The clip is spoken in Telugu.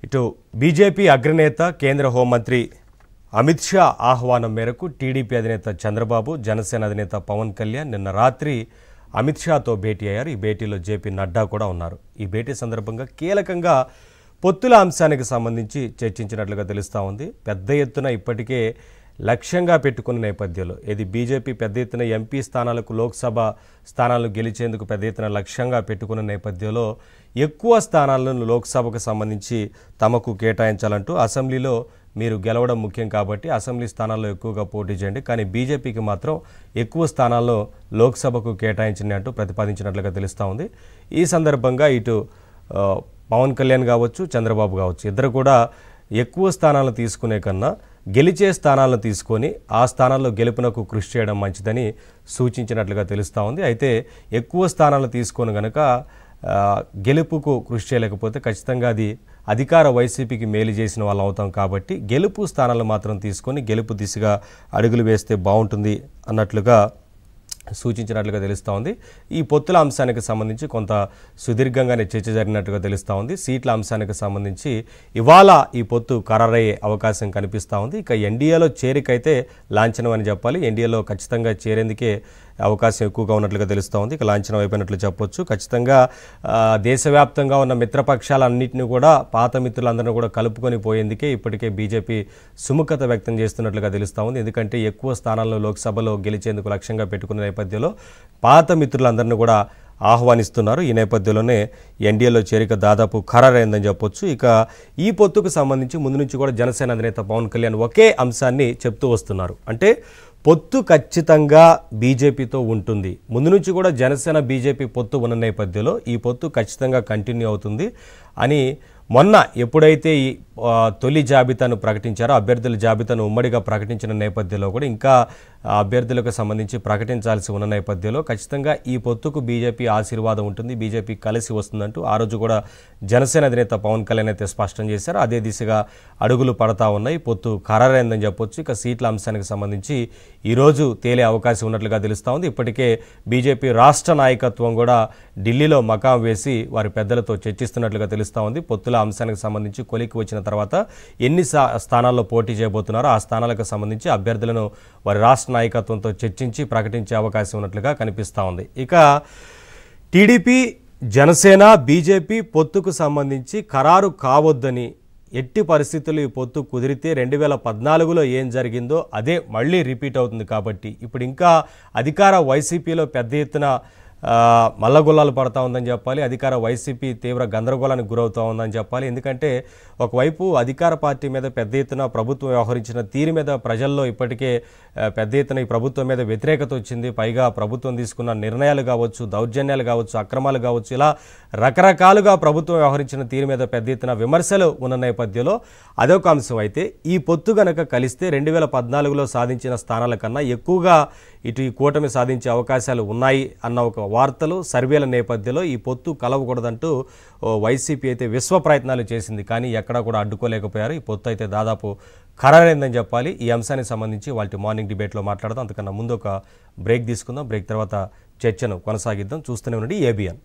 ఇటు బీజేపీ అగ్రనేత కేంద్ర హోంమంత్రి అమిత్ షా ఆహ్వానం మేరకు టీడీపీ అధినేత చంద్రబాబు జనసేన అధినేత పవన్ కళ్యాణ్ నిన్న రాత్రి అమిత్ షాతో భేటీ అయ్యారు. ఈ భేటీలో జేపీ నడ్డా కూడా ఉన్నారు. ఈ భేటీ సందర్భంగా కీలకంగా పొత్తుల అంశానికి సంబంధించి చర్చించినట్లుగా తెలుస్తూ ఉంది. పెద్ద ఎత్తున ఇప్పటికే లక్ష్యంగా పెట్టుకున్న నేపథ్యంలో ఇది బీజేపీ పెద్ద ఎత్తున ఎంపీ స్థానాలకు లోక్సభ స్థానాలు గెలిచేందుకు పెద్ద ఎత్తున లక్ష్యంగా పెట్టుకున్న నేపథ్యంలో ఎక్కువ స్థానాలను లోక్సభకు సంబంధించి తమకు కేటాయించాలంటూ అసెంబ్లీలో మీరు గెలవడం ముఖ్యం కాబట్టి అసెంబ్లీ స్థానాల్లో ఎక్కువగా పోటీ చేయండి, కానీ బీజేపీకి మాత్రం ఎక్కువ స్థానాల్లో లోక్సభకు కేటాయించండి అంటూ ప్రతిపాదించినట్లుగా తెలుస్తూ ఉంది. ఈ సందర్భంగా ఇటు పవన్ కళ్యాణ్ కావచ్చు, చంద్రబాబు కావచ్చు, ఇద్దరు కూడా ఎక్కువ స్థానాలను తీసుకునే కన్నా గెలిచే స్థానాలను తీసుకొని ఆ స్థానాల్లో గెలుపునకు కృషి చేయడం మంచిదని సూచించినట్లుగా తెలుస్తూ ఉంది. అయితే ఎక్కువ స్థానాలను తీసుకొని కనుక గెలుపుకు కృషి చేయలేకపోతే ఖచ్చితంగా అది అధికార వైసీపీకి మేలు చేసిన వాళ్ళు అవుతాం కాబట్టి గెలుపు స్థానాలు మాత్రం తీసుకొని గెలుపు దిశగా అడుగులు వేస్తే బాగుంటుంది అన్నట్లుగా సూచించినట్లుగా తెలుస్తూ ఉంది. ఈ పొత్తుల అంశానికి సంబంధించి కొంత సుదీర్ఘంగానే చర్చ జరిగినట్టుగా తెలుస్తూ ఉంది. సీట్ల అంశానికి సంబంధించి ఇవాళ ఈ పొత్తు ఖరారయ్యే అవకాశం కనిపిస్తూ ఉంది. ఇక ఎన్డీఏలో చేరికైతే లాంఛనం అని చెప్పాలి. ఎన్డీఏలో ఖచ్చితంగా చేరేందుకే అవకాశం ఎక్కువగా ఉన్నట్లుగా తెలుస్తూ ఉంది. ఇక లాంఛనం అయిపోయినట్లు చెప్పొచ్చు. ఖచ్చితంగా దేశవ్యాప్తంగా ఉన్న మిత్రపక్షాలన్నింటినీ కూడా పాత మిత్రులందరినీ కూడా కలుపుకొని పోయేందుకే ఇప్పటికే బీజేపీ సుముఖత వ్యక్తం చేస్తున్నట్లుగా తెలుస్తూ ఉంది. ఎందుకంటే ఎక్కువ స్థానాల్లో లోక్సభలో గెలిచేందుకు లక్ష్యంగా పెట్టుకున్న నేపథ్యంలో పాత మిత్రులందరినీ కూడా ఆహ్వానిస్తున్నారు. ఈ నేపథ్యంలోనే ఎన్డీఏలో చేరిక దాదాపు ఖరారైందని చెప్పొచ్చు. ఇక ఈ పొత్తుకు సంబంధించి ముందు నుంచి కూడా జనసేన అధినేత పవన్ కళ్యాణ్ ఒకే అంశాన్ని చెప్తూ వస్తున్నారు. అంటే పొత్తు ఖచ్చితంగా బీజేపీతో ఉంటుంది. ముందు నుంచి కూడా జనసేన బీజేపీ పొత్తు ఉన్న నేపథ్యంలో ఈ పొత్తు ఖచ్చితంగా కంటిన్యూ అవుతుంది అని మొన్న ఎప్పుడైతే ఈ తొలి జాబితాను ప్రకటించారో అభ్యర్థుల జాబితాను ఉమ్మడిగా ప్రకటించిన నేపథ్యంలో కూడా ఇంకా అభ్యర్థులకు సంబంధించి ప్రకటించాల్సి ఉన్న నేపథ్యంలో ఖచ్చితంగా ఈ పొత్తుకు బీజేపీ ఆశీర్వాదం ఉంటుంది, బీజేపీ కలిసి వస్తుందంటూ ఆ రోజు కూడా జనసేన అధినేత పవన్ కళ్యాణ్ అయితే స్పష్టం చేశారు. అదే దిశగా అడుగులు పడతా ఉన్నాయి. పొత్తు ఖరారైందని చెప్పొచ్చు. ఇక సీట్ల అంశానికి సంబంధించి ఈరోజు తేలే అవకాశం ఉన్నట్లుగా తెలుస్తూ ఉంది. ఇప్పటికే బీజేపీ రాష్ట్ర నాయకత్వం కూడా ఢిల్లీలో మకాం వేసి వారి పెద్దలతో చర్చిస్తున్నట్లుగా తెలుస్తూ ఉంది. పొత్తుల అంశానికి సంబంధించి కొలికి వచ్చిన తర్వాత ఎన్ని స్థానాల్లో పోటీ చేయబోతున్నారో ఆ స్థానాలకు సంబంధించి అభ్యర్థులను వారి రాష్ట్ర నాయకత్వంతో చర్చించి ప్రకటించే అవకాశం ఉన్నట్లుగా కనిపిస్తూ ఉంది. ఇక టీడీపీ, జనసేన, బీజేపీ పొత్తుకు సంబంధించి ఖరారు కావద్దని, ఎట్టి పరిస్థితుల్లో ఈ పొత్తు కుదిరితే 2014లో ఏం జరిగిందో అదే మళ్ళీ రిపీట్ అవుతుంది కాబట్టి ఇప్పుడు ఇంకా అధికార వైసీపీలో పెద్ద ఎత్తున మల్లగొల్లాలు పడతా ఉందని చెప్పాలి. అధికార వైసీపీ తీవ్ర గందరగోళానికి గురవుతూ ఉందని చెప్పాలి. ఎందుకంటే ఒకవైపు అధికార పార్టీ మీద పెద్ద ఎత్తున ప్రభుత్వం వ్యవహరించిన తీరు మీద ప్రజల్లో ఇప్పటికే పెద్ద ఎత్తున ఈ ప్రభుత్వం మీద వ్యతిరేకత వచ్చింది. పైగా ప్రభుత్వం తీసుకున్న నిర్ణయాలు కావచ్చు, దౌర్జన్యాలు కావచ్చు, అక్రమాలు కావచ్చు, ఇలా రకరకాలుగా ప్రభుత్వం వ్యవహరించిన తీరు మీద పెద్ద ఎత్తున విమర్శలు ఉన్న నేపథ్యంలో అదొక అంశం. అయితే ఈ పొత్తు గనక కలిస్తే 2014లో సాధించిన స్థానాల కన్నా ఎక్కువగా ఇటు ఈ కూటమి సాధించే అవకాశాలు ఉన్నాయి అన్న ఒక వార్తలు, సర్వేల నేపథ్యంలో ఈ పొత్తు కలవకూడదంటూ వైసీపీ అయితే విశ్వ ప్రయత్నాలు చేసింది, కానీ ఎక్కడా కూడా అడ్డుకోలేకపోయారు. ఈ పొత్తు అయితే దాదాపు ఖరారైందని చెప్పాలి. ఈ అంశానికి సంబంధించి వాళ్ళ మార్నింగ్ డిబేట్లో మాట్లాడదాం. అంతకన్నా ముందు ఒక బ్రేక్ తీసుకుందాం. బ్రేక్ తర్వాత చర్చను కొనసాగిద్దాం. చూస్తూనే ఉండండి ఏబిఎన్.